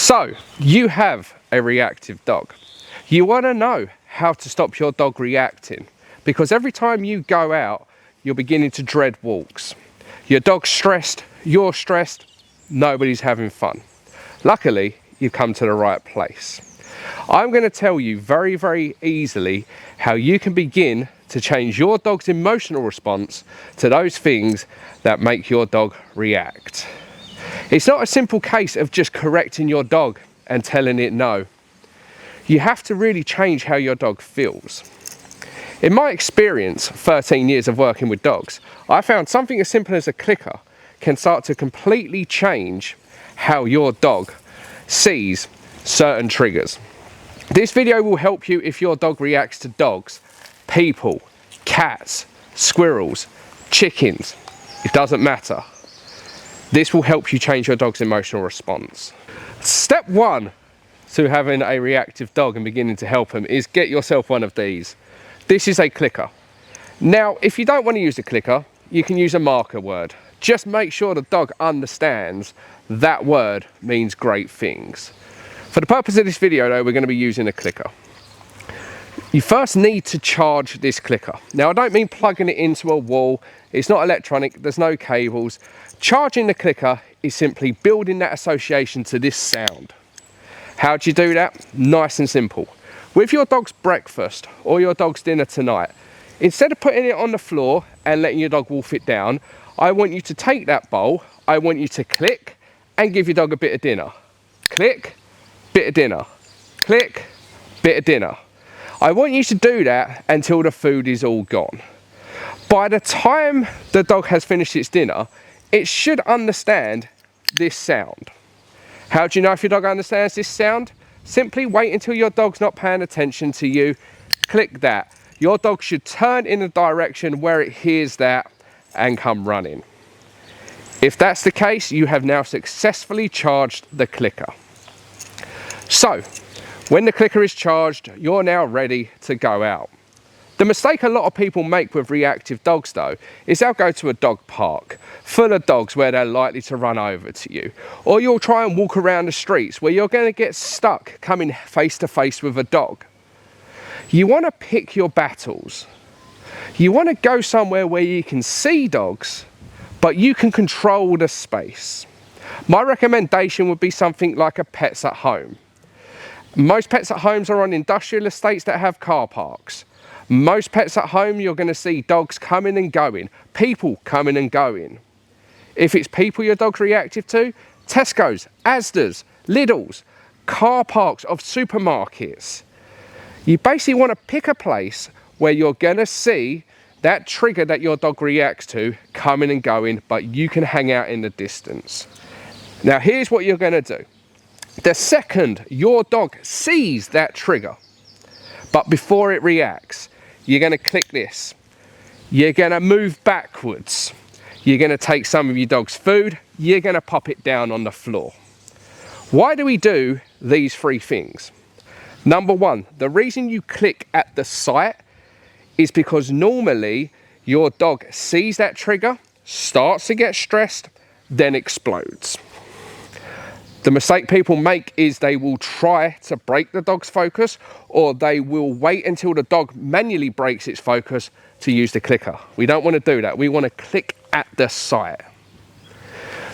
So, you have a reactive dog. You want to know how to stop your dog reacting, because every time you go out, you're beginning to dread walks. Your dog's stressed, you're stressed, nobody's having fun. Luckily, you've come to the right place. I'm going to tell you very, very easily how you can begin to change your dog's emotional response to those things that make your dog react. It's not a simple case of just correcting your dog and telling it no. You have to really change how your dog feels. In my experience, 13 years of working with dogs, I found something as simple as a clicker can start to completely change how your dog sees certain triggers. This video will help you if your dog reacts to dogs, people, cats, squirrels, chickens. It doesn't matter. This will help you change your dog's emotional response. Step one to having a reactive dog and beginning to help them is get yourself one of these. This is a clicker. Now, if you don't want to use a clicker, you can use a marker word. Just make sure the dog understands that word means great things. For the purpose of this video though, we're going to be using a clicker. You first need to charge this clicker. Now, I don't mean plugging it into a wall. It's not electronic, there's no cables. Charging the clicker is simply building that association to this sound. How do you do that? Nice and simple. With your dog's breakfast or your dog's dinner tonight, instead of putting it on the floor and letting your dog wolf it down, I want you to take that bowl, I want you to click and give your dog a bit of dinner. Click, bit of dinner. Click, bit of dinner. I want you to do that until the food is all gone. By the time the dog has finished its dinner, it should understand this sound. How do you know if your dog understands this sound? Simply wait until your dog's not paying attention to you. Click that. Your dog should turn in the direction where it hears that and come running. If that's the case, you have now successfully charged the clicker. So, when the clicker is charged, you're now ready to go out. The mistake a lot of people make with reactive dogs though, is they'll go to a dog park full of dogs where they're likely to run over to you. Or you'll try and walk around the streets where you're going to get stuck coming face to face with a dog. You want to pick your battles. You want to go somewhere where you can see dogs, but you can control the space. My recommendation would be something like a Pets at Home. Most Pets at Homes are on industrial estates that have car parks. Most Pets at Home, you're going to see dogs coming and going, people coming and going. If it's people your dog's reactive to, Tesco's, Asda's, Lidl's, car parks of supermarkets. You basically want to pick a place where you're going to see that trigger that your dog reacts to coming and going, but you can hang out in the distance. Now, here's what you're going to do. The second your dog sees that trigger, but before it reacts, you're going to click this. You're going to move backwards. You're going to take some of your dog's food. You're going to pop it down on the floor. Why do we do these three things? Number one, the reason you click at the site is because normally your dog sees that trigger, starts to get stressed, then explodes. The mistake people make is they will try to break the dog's focus, or they will wait until the dog manually breaks its focus to use the clicker. We don't want to do that. We want to click at the site.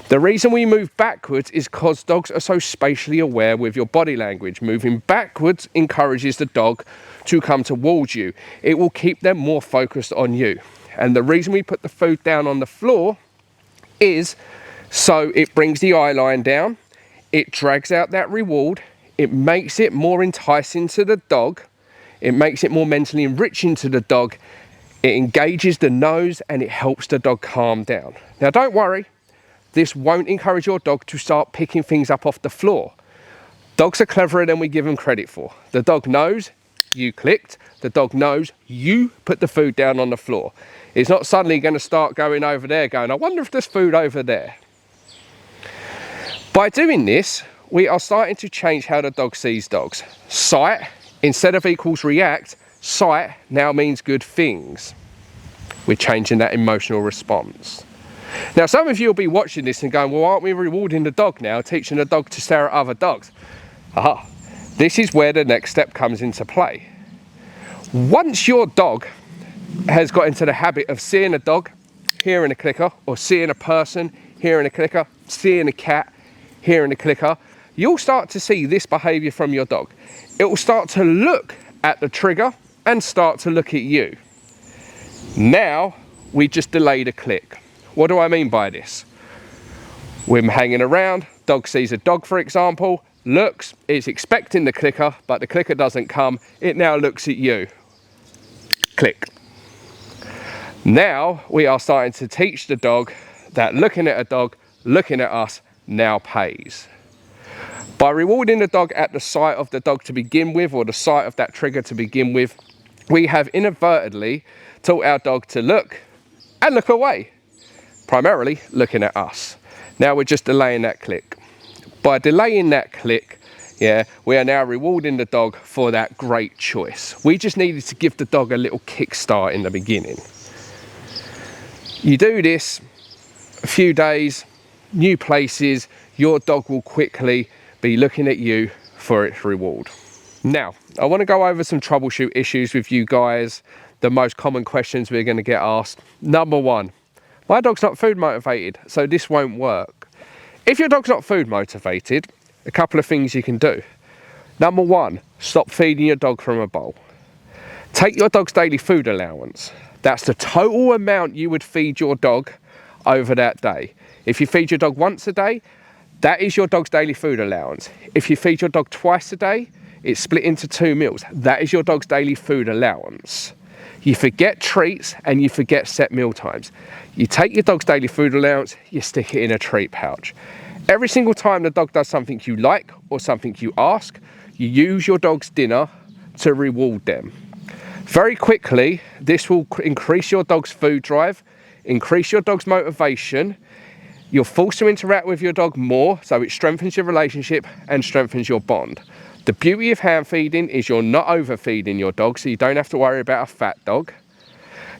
The reason we move backwards is because dogs are so spatially aware with your body language. Moving backwards encourages the dog to come towards you. It will keep them more focused on you. And the reason we put the food down on the floor is so it brings the eye line down. It drags out that reward, it makes it more enticing to the dog, it makes it more mentally enriching to the dog, it engages the nose and it helps the dog calm down. Now don't worry, this won't encourage your dog to start picking things up off the floor. Dogs are cleverer than we give them credit for. The dog knows you clicked, the dog knows you put the food down on the floor. It's not suddenly going to start going over there going, I wonder if there's food over there. By doing this, we are starting to change how the dog sees dogs. Sight, instead of equals react, sight now means good things. We're changing that emotional response. Now, some of you will be watching this and going, well, aren't we rewarding the dog now, teaching the dog to stare at other dogs? Aha, this is where the next step comes into play. Once your dog has got into the habit of seeing a dog, hearing a clicker, or seeing a person, hearing a clicker, seeing a cat, hearing a clicker, you'll start to see this behavior from your dog. It will start to look at the trigger and start to look at you. Now, we just delayed a click. What do I mean by this? We're hanging around, dog sees a dog, for example, looks, it's expecting the clicker, but the clicker doesn't come. It now looks at you. Click. Now we are starting to teach the dog that looking at a dog, looking at us now pays. By rewarding the dog at the sight of the dog to begin with, or the sight of that trigger to begin with, we have inadvertently taught our dog to look and look away, primarily looking at us. Now we're just delaying that click. By delaying that click, we are now rewarding the dog for that great choice. We just needed to give the dog a little kickstart in the beginning. You do this a few days, new places, your dog will quickly be looking at you for its reward. Now, I want to go over some troubleshoot issues with you guys, the most common questions we're going to get asked. Number one, my dog's not food motivated, so this won't work. If your dog's not food motivated, a couple of things you can do. Number one, stop feeding your dog from a bowl. Take your dog's daily food allowance. That's the total amount you would feed your dog over that day. If you feed your dog once a day, that is your dog's daily food allowance. If you feed your dog twice a day, it's split into 2 meals. That is your dog's daily food allowance. You forget treats and you forget set meal times. You take your dog's daily food allowance, you stick it in a treat pouch. Every single time the dog does something you like or something you ask, you use your dog's dinner to reward them. Very quickly, this will increase your dog's food drive, increase your dog's motivation. You're forced to interact with your dog more, so it strengthens your relationship and strengthens your bond. The beauty of hand feeding is you're not overfeeding your dog, so you don't have to worry about a fat dog.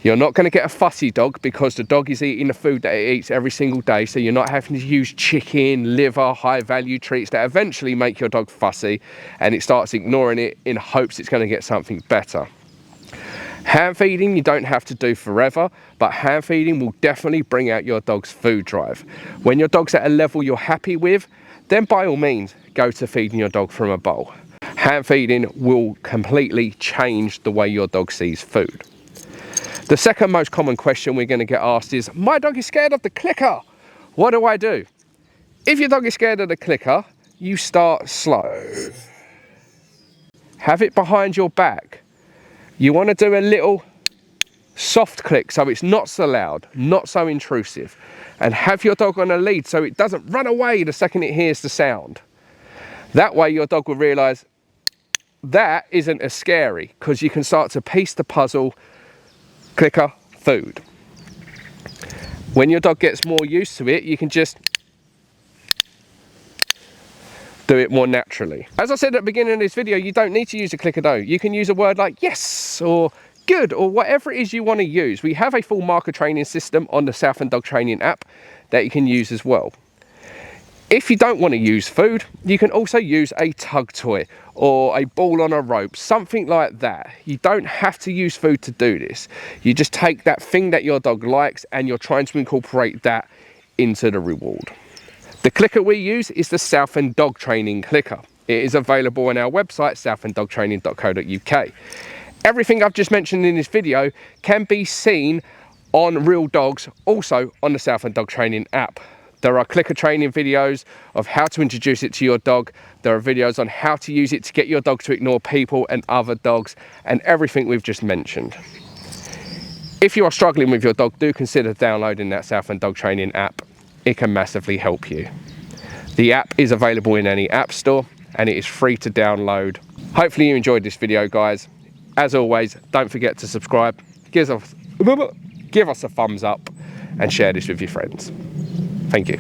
You're not going to get a fussy dog because the dog is eating the food that it eats every single day, so you're not having to use chicken, liver, high value treats that eventually make your dog fussy, and it starts ignoring it in hopes it's going to get something better. Hand feeding you don't have to do forever, but hand feeding will definitely bring out your dog's food drive. When your dog's at a level you're happy with, then by all means go to feeding your dog from a bowl. Hand feeding will completely change the way your dog sees food. The second most common question we're going to get asked is, my dog is scared of the clicker. What do I do? If your dog is scared of the clicker, you start slow. Have it behind your back. You want to do a little soft click so it's not so loud, not so intrusive. And have your dog on a lead so it doesn't run away the second it hears the sound. That way your dog will realise that isn't as scary, because you can start to piece the puzzle. Clicker, food. When your dog gets more used to it, you can just do it more naturally. As I said at the beginning of this video, you don't need to use a clicker though. You can use a word like yes or good or whatever it is you want to use. We have a full marker training system on the Southend Dog Training app that you can use as well. If you don't want to use food, you can also use a tug toy or a ball on a rope, something like that. You don't have to use food to do this. You just take that thing that your dog likes and you're trying to incorporate that into the reward. The clicker we use is the Southend Dog Training clicker. It is available on our website, southenddogtraining.co.uk. Everything I've just mentioned in this video can be seen on real dogs, also on the Southend Dog Training app. There are clicker training videos of how to introduce it to your dog. There are videos on how to use it to get your dog to ignore people and other dogs, and everything we've just mentioned. If you are struggling with your dog, do consider downloading that Southend Dog Training app. It can massively help you. The app is available in any app store and it is free to download. Hopefully you enjoyed this video, guys. As always, don't forget to subscribe, give us a thumbs up and share this with your friends. Thank you.